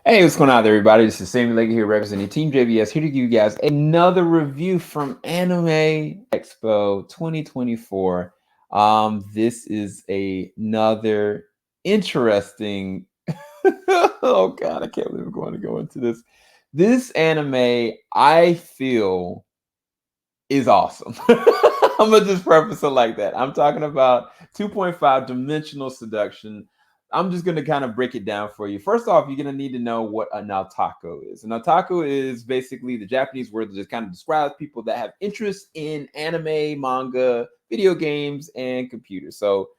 Hey, what's going on, everybody? This is Sammy Leggy here, representing Team JVS, here to give you guys another review from Anime Expo 2024. This is another interesting. Oh God, I can't believe we're going to go into this. This anime, I feel, is awesome. I'm gonna just preface it like that. I'm talking about 2.5 dimensional seduction. I'm just gonna kind of break it down for you. First off, you're gonna need to know what an otaku is. An otaku is basically the Japanese word that just kind of describes people that have interest in anime, manga, video games, and computers. So,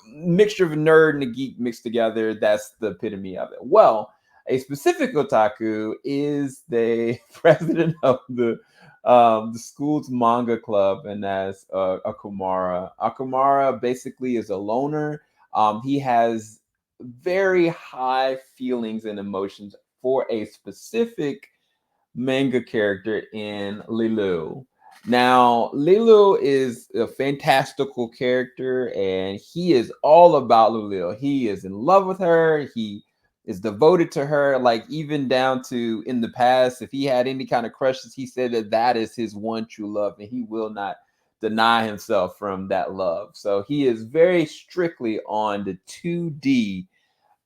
mixture of a nerd and a geek mixed together. That's the epitome of it. Well, a specific otaku is the president of the school's manga club, and as Okumura. Okumura basically is a loner. He has very high feelings and emotions for a specific manga character in Lilu. Now, Lilu is a fantastical character, and he is all about Lilu. He is in love with her. He is devoted to her, like even down to in the past, if he had any kind of crushes, he said that that is his one true love, and he will not deny himself from that love. So he is very strictly on the 2D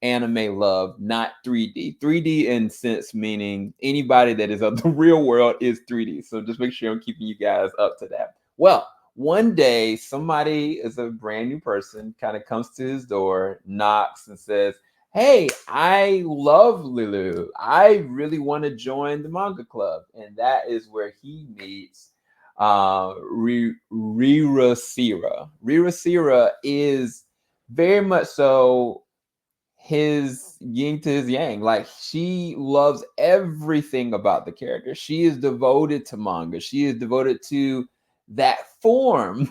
anime love, not 3D. 3D in sense meaning anybody that is of the real world is 3D. So just make sure I'm keeping you guys up to that. Well, one day somebody is a brand new person, kind of comes to his door, knocks, and says, "Hey, I love Lulu. I really want to join the manga club." And that is where he meets Rira Sira. Rira Sira is very much so his yin to his yang. Like she loves everything about the character. She is devoted to manga. She is devoted to that form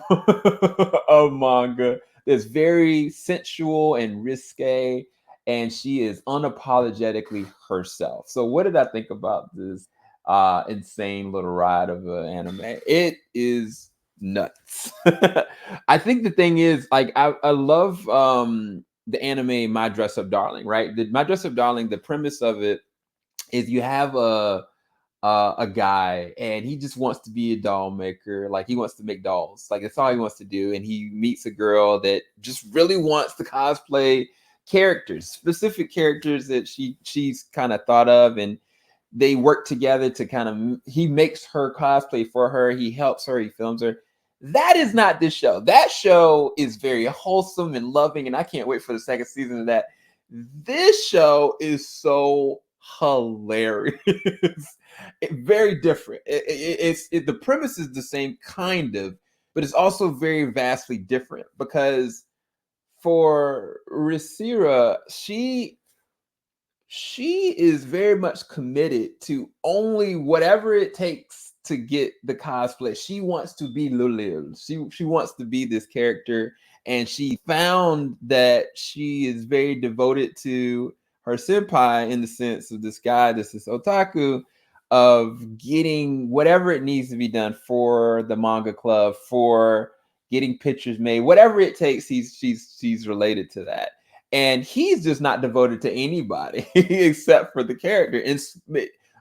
of manga that's very sensual and risque, and she is unapologetically herself. So what did I think about this insane little ride of an anime? It is nuts. I think the thing is, like, I love the anime My Dress Up Darling, right? The My Dress Up Darling, the premise of it is you have a guy and he just wants to be a doll maker. Like he wants to make dolls. Like that's all he wants to do. And he meets a girl that just really wants to cosplay characters, specific characters that she's kind of thought of, and they work together to kind of he makes her cosplay for her, he helps her, he films her. That is not this show. That show is very wholesome and loving, and I can't wait for the second season of that. This show is so hilarious. Very different. The premise is the same kind of, but it's also very vastly different because for Risira, she is very much committed to only whatever it takes to get the cosplay. She wants to be Lulil. She wants to be this character, and she found that she is very devoted to her senpai in the sense of this guy, this is otaku, of getting whatever it needs to be done for the manga club, for getting pictures made, whatever it takes. She's related to that, and he's just not devoted to anybody except for the character. And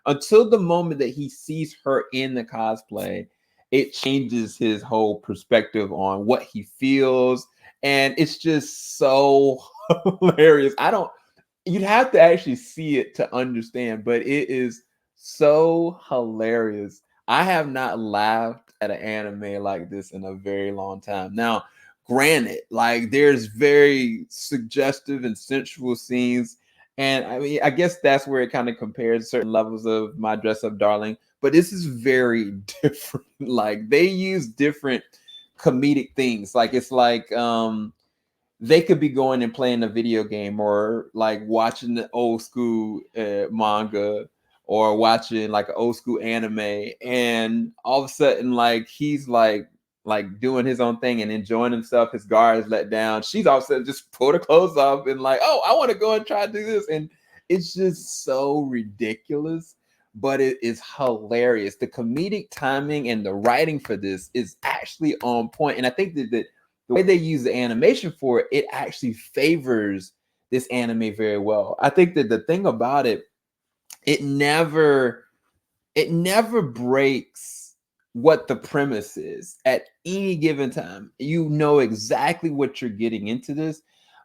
until the moment that he sees her in the cosplay, it changes his whole perspective on what he feels, and it's just so hilarious. I don't. You'd have to actually see it to understand, but it is so hilarious. I have not laughed at an anime like this in a very long time. Now, granted, like there's very suggestive and sensual scenes, and I mean, I guess that's where it kind of compares certain levels of My Dress Up Darling, but this is very different. Like they use different comedic things. Like it's like they could be going and playing a video game or like watching the old school manga or watching like an old school anime, and all of a sudden like he's like doing his own thing and enjoying himself, his guard is let down, she's all of a sudden just pull her clothes off and like, oh, I want to go and try to do this, and it's just so ridiculous, but it is hilarious. The comedic timing and the writing for this is actually on point, and I think that the way they use the animation for it, it actually favors this anime very well. I think that the thing about it, it never breaks what the premise is at any given time. You know exactly what you're getting into this,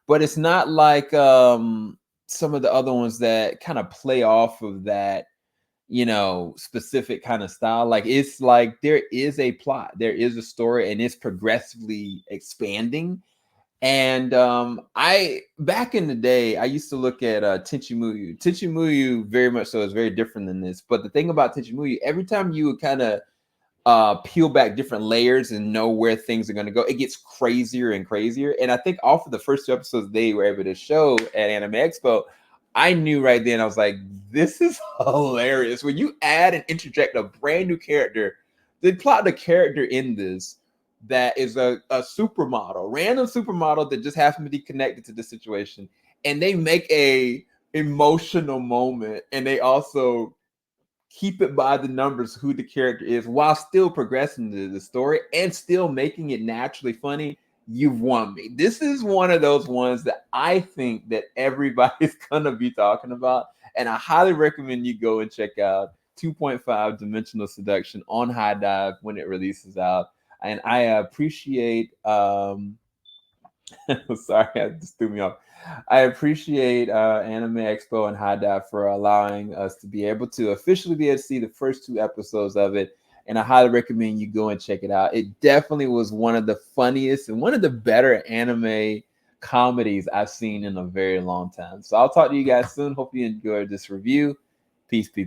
but it's not like some of the other ones that kind of play off of that, you know, specific kind of style. Like it's like there is a plot, there is a story, and it's progressively expanding. And I back in the day, I used to look at Tenchimuyu. Tenchimuyu very much so is very different than this. But the thing about Tenchimuyu, every time you would kind of peel back different layers and know where things are going to go, it gets crazier and crazier. And I think off of the first 2 episodes they were able to show at Anime Expo, I knew right then, I was like, this is hilarious. When you add and interject a brand new character, they plot the character in this that is a supermodel, random supermodel that just happens to be connected to the situation, and they make a emotional moment, and they also keep it by the numbers who the character is while still progressing the story and still making it naturally funny. You've won me. This is one of those ones that I think that everybody's gonna be talking about, and I highly recommend you go and check out 2.5 Dimensional Seduction on High Dive when it releases out. And I appreciate sorry, that just threw me off. I appreciate Anime Expo and High Dive for allowing us to be able to officially be able to see the first 2 episodes of it. And I highly recommend you go and check it out. It definitely was one of the funniest and one of the better anime comedies I've seen in a very long time. So I'll talk to you guys soon. Hope you enjoyed this review. Peace, people.